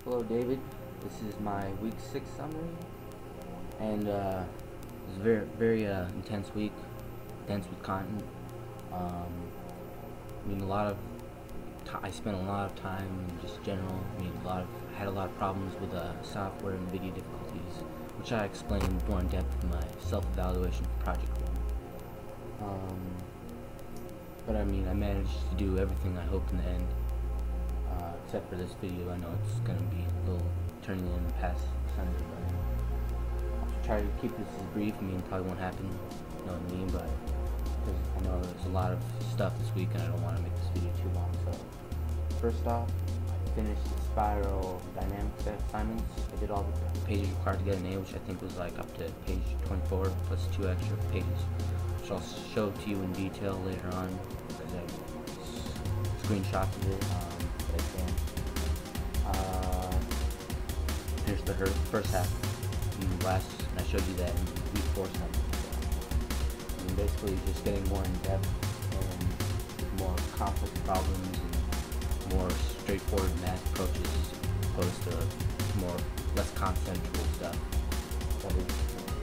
Hello David, this is my week 6 summary, and it was a very intense week, dense with content. I mean, I spent a lot of time in just general. I had a lot of problems with software and video difficulties, which I explained more in depth in my self-evaluation for Project One. But I mean, I managed to do everything I hoped in the end. Except for this video. I know it's gonna be a little turning in past Sunday, but I'll try to keep this as brief. I mean, probably won't happen, you know what I mean, but because I know there's a lot of stuff this week and I don't want to make this video too long. So first off, I finished the Spiral Dynamics assignments. I did all the pages required to get an A, which I think was like up to page 24 plus 2 extra pages, which I'll show to you in detail later on because I screenshots of it. Here's the first half. And I showed you that in week 4 something. I mean, basically just getting more in depth and more complex problems and more straightforward math approaches opposed to less conceptual stuff. That is the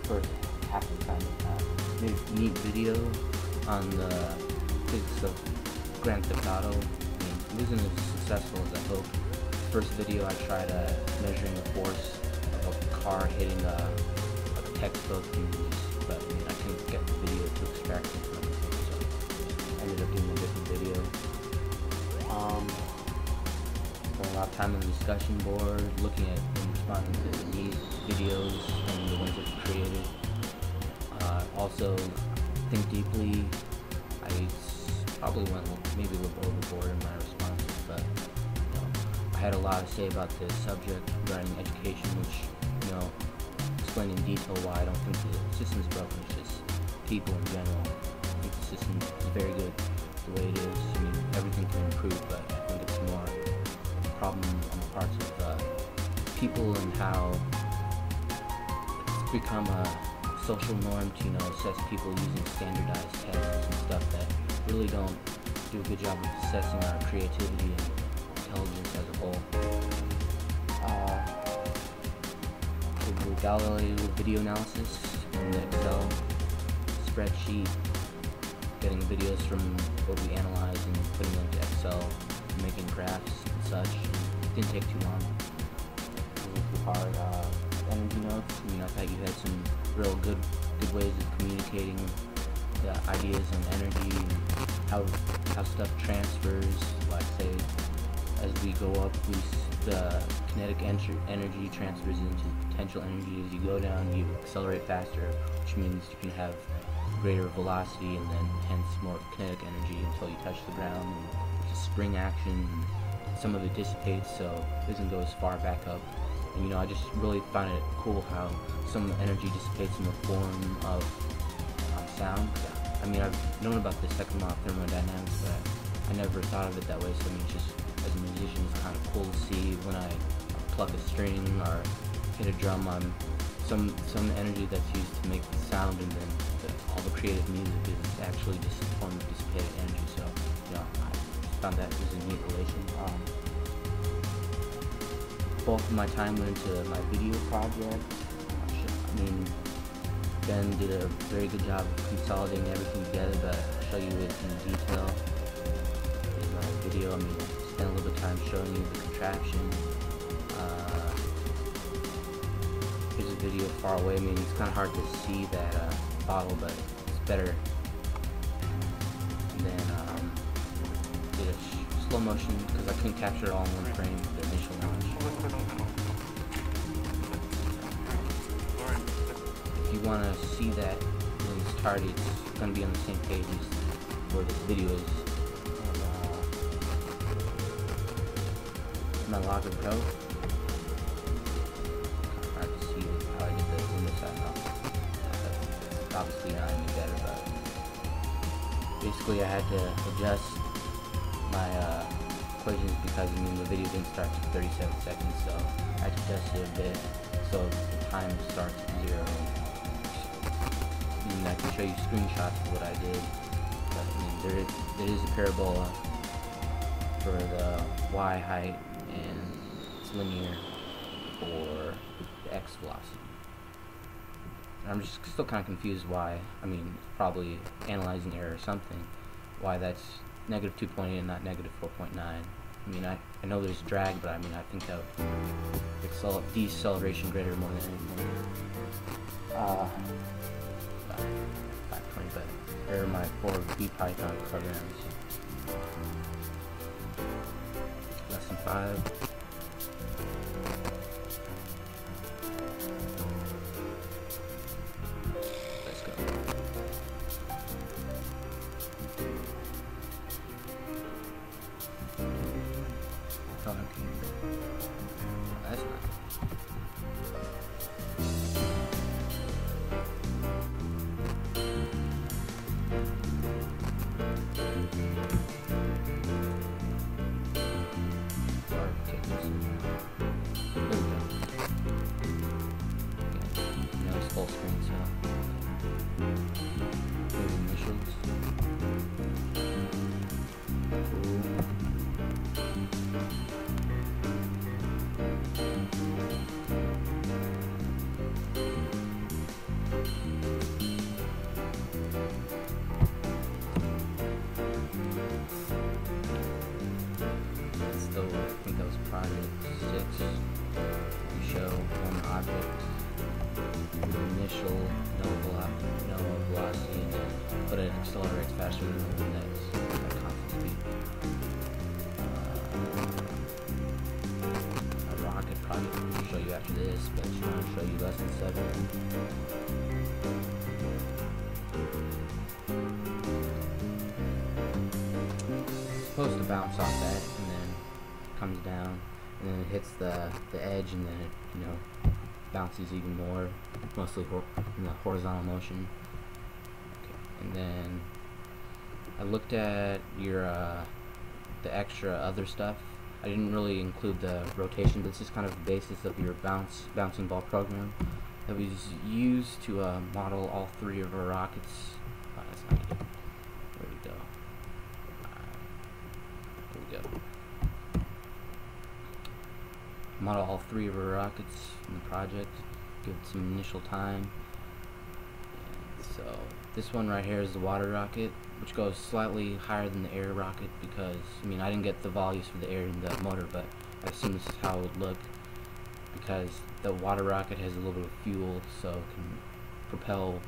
first half of the time. Neat video on the physics of Grand Theft Auto. I mean, it wasn't as successful as I hoped. First video I tried measuring the force of a car hitting a textbook, but I mean, I couldn't get the video to extract it from it, so I ended up doing a different video. Spent a lot of time on the discussion board, looking at and responding to the neat videos and the ones that we created. Also, think deeply. I probably went maybe a little overboard in my responses, but I had a lot to say about the subject regarding education, which, explain in detail why I don't think the system is broken. It's just people in general. I think the system is very good the way it is. I mean, everything can improve, but I think it's more a problem on the parts of people and how it's become a social norm to, assess people using standardized tests and stuff that really don't do a good job of assessing our creativity and intelligence as a whole. With Galileo video analysis in the Excel spreadsheet, getting videos from what we analyze and putting them into Excel, making graphs and such. It didn't take too long. It was too hard. Energy notes. I mean, I thought you had some real good ways of communicating the ideas on energy and how stuff transfers. Like, say, as we go up, the kinetic energy transfers into potential energy. As you go down, you accelerate faster, which means you can have greater velocity and then hence more kinetic energy until you touch the ground. And it's a spring action. Some of it dissipates, so it doesn't go as far back up. And I just really find it cool how some energy dissipates in the form of sound. I mean, I've known about the second law of thermodynamics, but I never thought of it that way. So I mean, it's just, as a musician, it's kind of cool to see when I pluck a string or hit a drum on some energy that's used to make the sound, and then all the creative music is actually just a form of dissipated energy. So I found that was a neat relation. Both of my time went into my video project. I mean, Ben did a very good job of consolidating everything together, but I'll show you it in detail in my video. I mean, I spent a little bit of time showing you the contraption. Here's a video far away. I mean, it's kind of hard to see that bottle, but it's better. And then did a slow motion because I couldn't capture it all in one frame. The initial launch. If you want to see that when it's started, it's going to be on the same page as where this video is. And my Logger Pro. Hard to see how I did the window side up. Obviously not any better, but basically I had to adjust my equations because the video didn't start to 37 seconds, so I had to adjust it a bit so the time starts at 0. I can show you screenshots of what I did, but I mean, there is a parabola for the y height and it's linear. or the x velocity. And I'm just still kind of confused why, I mean, probably analyzing error or something, why that's negative 2.8 and not negative 4.9. I mean, I know there's drag, but I mean, I think that would deceleration greater more than anything. 520, but here are my 4 BPython programs. Lesson 5. Let's go. Oh, okay. That's not. Full screen, so initials. Still, I think that was project 6. You show one object. Initial no velocity, but it accelerates faster than the next at constant speed. A rocket project I'll show you after this, but I just want to show you lesson 7. It's supposed to bounce off that and then comes down and then it hits the edge and then it, you know, bounces even more, mostly in the horizontal motion. Okay. And then I looked at your the extra other stuff. I didn't really include the rotation, but this is kind of the basis of your bouncing ball program that was used to model all 3 of our rockets. Oh, that's not good. There we go. There we go. Model all 3 of our rockets in the project, give it some initial time. And so this one right here is the water rocket, which goes slightly higher than the air rocket because, I mean, I didn't get the values for the air and the motor, but I assume this is how it would look because the water rocket has a little bit of fuel, so it can propel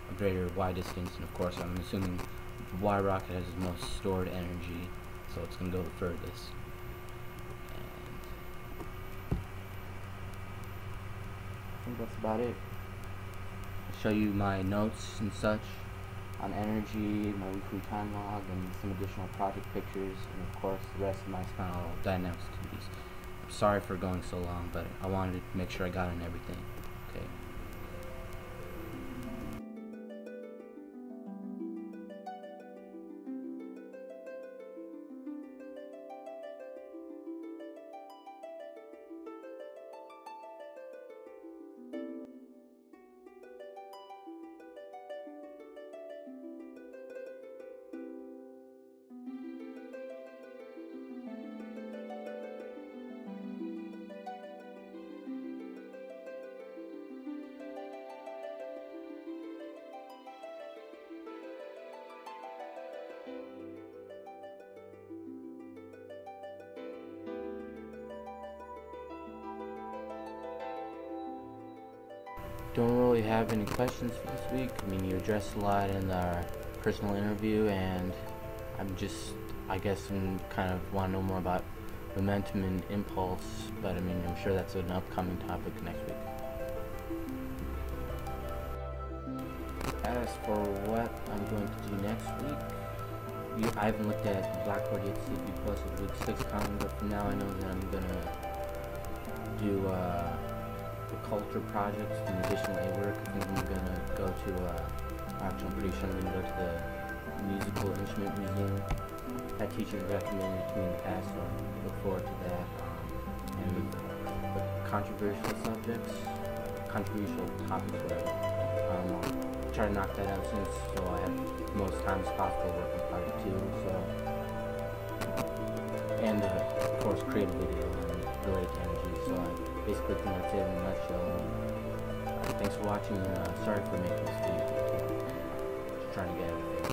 a greater Y distance, and of course I'm assuming the water rocket has the most stored energy, so it's going to go the furthest. I think that's about it. I'll show you my notes and such on energy, my weekly time log, and some additional project pictures, and of course the rest of my Spinal Dynamics activities. I'm sorry for going so long, but I wanted to make sure I got in everything. Okay. Don't really have any questions for this week. I mean, you addressed a lot in our personal interview, and I guess I'm kind of want to know more about momentum and impulse, but I mean, I'm sure that's an upcoming topic next week. As for what I'm going to do next week, I haven't looked at Blackboard yet to see if you posted week 6 comment, but for now I know that I'm going to do the culture projects and additional A work. I think I'm going to go to, actually I'm pretty sure I'm going to go to the Musical Instrument Museum. That teacher recommended it to me in the past, so I look forward to that. And the controversial subjects, controversial topics, whatever. I'll try to knock that out soon, so I have the most time as possible working on project 2. So, and of course, create a video related to energy. So basically pretty much it in a nutshell. Thanks for watching, and sorry for making this video. Just trying to get everything.